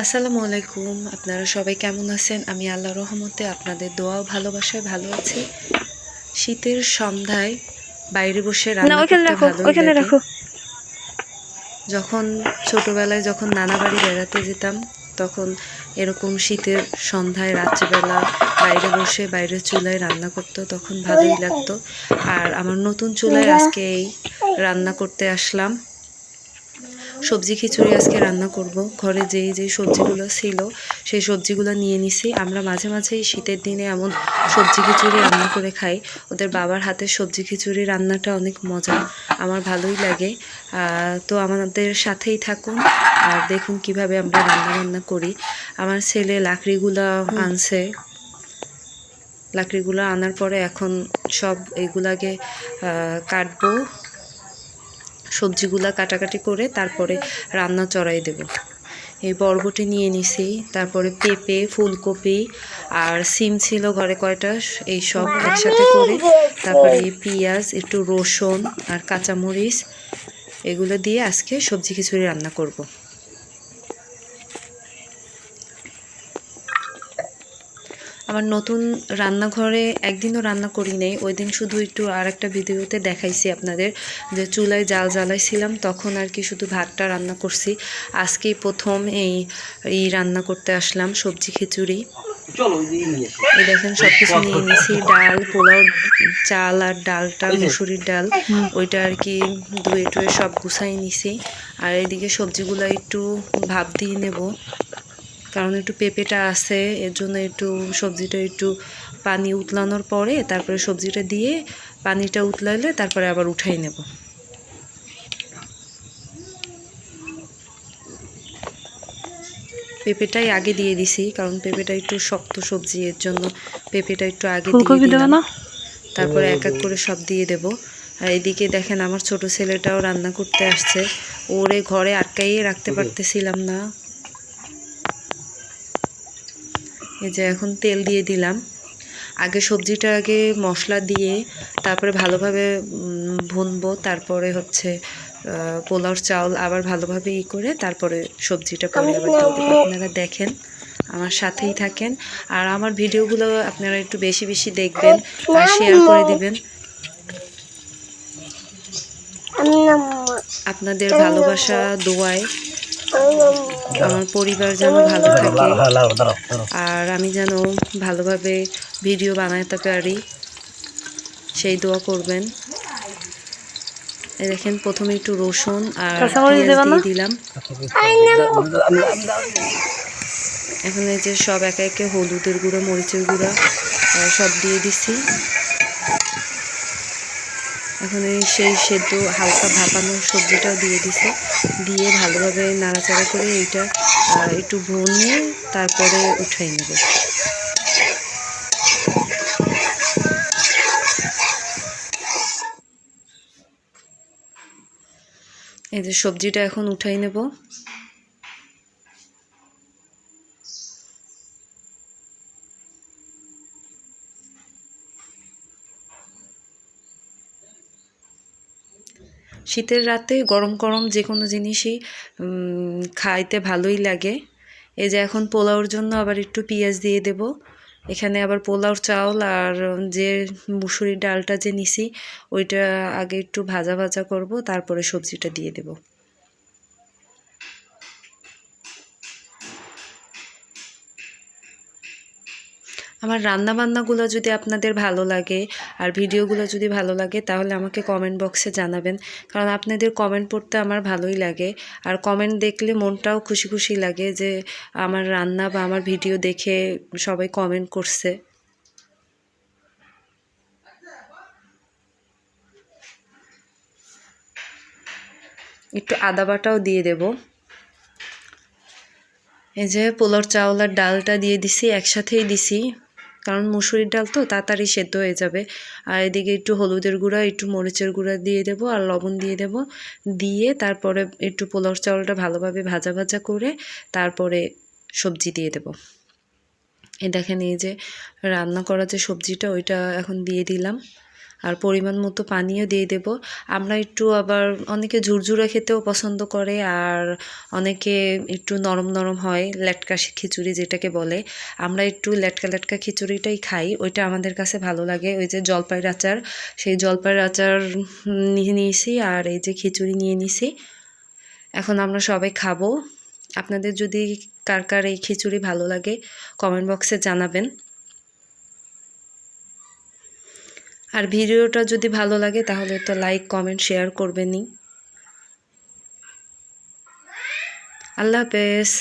আসসালামু আলাইকুম। আপনারা সবাই কেমন আছেন? আমি আল্লাহর রহমতে আপনাদের দোয়া ও ভালোবাসায় ভালো আছি। শীতের সন্ধ্যায় বাইরে বসে রান্না করতে ভালোই লাগে। যখন ছোটবেলায় নানা বাড়ি বেড়াতে যেতাম, তখন এরকম শীতের সন্ধ্যায় রাত্রিবেলা বাইরে বসে বাইরের চুলায় রান্না করতো, তখন ভালোই লাগতো। আর আমার নতুন চুলায় আজকে এই রান্না করতে আসলাম। সবজি খিচুড়ি আজকে রান্না করব। ঘরে যেই সবজিগুলো ছিল সেই সবজিগুলো নিয়ে নিছি। আমরা মাঝে মাঝেই শীতের দিনে এমন সবজি খিচুড়ি রান্না করে খাই। ওদের বাবার হাতের সবজি খিচুড়ি রান্নাটা অনেক মজা, আমার ভালোই লাগে। তো আমাদের সাথেই থাকুন আর দেখুন কিভাবে আমরা রান্না করি। আমার ছেলে লাকড়িগুলো আনছে। লাকড়িগুলো আনার পরে এখন সব এগুলাকে কাটবো, সবজিগুলা কাটাকাটি করে তারপরে রান্না চড়াই দেব। এই বরবটি নিয়ে নিছি, তারপরে পেঁপে, ফুলকপি আর সিম ছিল ঘরে কয়টা, এই সব একসাথে করে, তারপরে পেঁয়াজ, একটু রসুন আর কাঁচামরিচ, এগুলো দিয়ে আজকে সবজি খিচুড়ি রান্না করব। আমার নতুন রান্নাঘরে একদিনও রান্না করি নাই, ওই দিন শুধু একটু আর একটা ভিডিওতে দেখাইছি আপনাদের যে চুলায় জাল জ্বালাইছিলাম, তখন আর কি শুধু ভাতটা রান্না করছি। আজকেই প্রথম এই রান্না করতে আসলাম সবজি খিচুড়ি। এই দেখেন সবকিছু নিয়ে নিছি, ডাল, পোলাও চাল আর ডালটা মুসুরির ডাল, ওইটা আর কি ধুয়ে টুয়ে সব গুছাই নিছি। আর এইদিকে সবজিগুলো একটু ভাপ দিয়ে নেব, কারণ একটু পেঁপেটা আছে, এর জন্য একটু সবজিটা একটু পানি উতলানোর পরে তারপরে সবজিটা দিয়ে পানিটা উতলাইলে তারপরে আবার উঠাই নেব। পেঁপেটাই আগে দিয়ে দিছি, কারণ পেঁপেটা একটু শক্ত সবজি, এর জন্য পেঁপেটা একটু আগে দিয়ে দিলাম। তারপরে এক এক করে সব দিয়ে দেব। আর এদিকে দেখেন আমার ছোট ছেলেটাও রান্না করতে আসছে, ওরে ঘরে আটকাইয়ে রাখতে পারতেছিলাম না। এই যে এখন তেল দিয়ে দিলাম। আগে সবজিটা আগে মশলা দিয়ে তারপরে ভালোভাবে ভুনবো, তারপরে হচ্ছে পোলাওর চাউল আবার ভালোভাবে করে তারপরে সবজিটা পরে আবার দিয়ে দেবো। আপনারা দেখেন, আমার সাথেই থাকেন, আর আমার ভিডিওগুলো আপনারা একটু বেশি বেশি দেখবেন আর শেয়ার করে দিবেন। আপনাদের ভালোবাসা দোয়ায় আমার পরিবার যেন ভালো থাকে আর আমি যেন ভালোভাবে ভিডিও বানাতে পারি, সেই দোয়া করবেন। এই দেখেন প্রথমে একটু রসুন আর পেঁয়াজ দিয়ে দিলাম। এখন এই যে সব একে একে হলুদের গুঁড়ো, মরিচের গুঁড়ো সব দিয়ে দিছি। এখন সেই সেদ্ধ হালকা ভাপানো সবজিটাও দিয়ে দিছে, দিয়ে ভালোভাবে নাড়াচাড়া করে এইটা একটু ভুনিয়ে তারপরে উঠাই নেব। এই যে সবজিটা এখন উঠাই নেব। শীতের রাতে গরম গরম যে কোনো জিনিসই খাইতে ভালোই লাগে। এই যে এখন পোলাওর জন্য আবার একটু পেঁয়াজ দিয়ে দেব। এখানে আবার পোলাওর চাউল আর যে মুসুরির ডালটা যে নিছি ওইটা আগে একটু ভাজা ভাজা করব, তারপরে সবজিটা দিয়ে দেব। আমার রান্নাবান্নাগুলো যদি আপনাদের ভালো লাগে আর ভিডিওগুলো যদি ভালো লাগে তাহলে আমাকে কমেন্ট বক্সে জানাবেন, কারণ আপনাদের কমেন্ট পড়তে আমার ভালোই লাগে। আর কমেন্ট দেখলে মনটাও খুশি খুশি লাগে যে আমার রান্না বা আমার ভিডিও দেখে সবাই কমেন্ট করছে। একটু আদা বাটাও দিয়ে দেব। এই যে পোলাওর চাউল আর ডালটা দিয়ে দিছি, একসাথেই দিছি, কারণ মুসুরির ডাল তো তাড়াতাড়ি সেদ্ধ হয়ে যাবে। আর এদিকে একটু হলুদের গুঁড়া, একটু মরিচের গুঁড়া দিয়ে দেব আর লবণ দিয়ে দেব, দিয়ে তারপরে একটু পোলাওর চাউলটা ভালোভাবে ভাজা ভাজা করে তারপরে সবজি দিয়ে দেব। এই দেখেন এই যে রান্না করা যে সবজিটা ওইটা এখন দিয়ে দিলাম। আর পরিমাণ মতো পানিও দিয়ে দেব। আমরা একটু আবার অনেকে ঝুরঝুরা খেতেও পছন্দ করে, আর অনেকে একটু নরম নরম হয় লেটকা খিচুড়ি যেটাকে বলে। আমরা একটু লেটকা লেটকা খিচুড়িটাই খাই, ওইটা আমাদের কাছে ভালো লাগে। ওই যে জলপাইয়ের আচার, সেই জলপাইয়ের আচার নিয়ে নিয়েছি, আর এই যে খিচুড়ি নিয়ে নিছি। এখন আমরা সবাই খাবো। আপনাদের যদি কার কার এই খিচুড়ি ভালো লাগে কমেন্ট বক্সে জানাবেন। আর ভিডিওটা যদি ভালো লাগে তাহলে তো লাইক কমেন্ট শেয়ার করবেনই। আল্লাহ হাফেজ।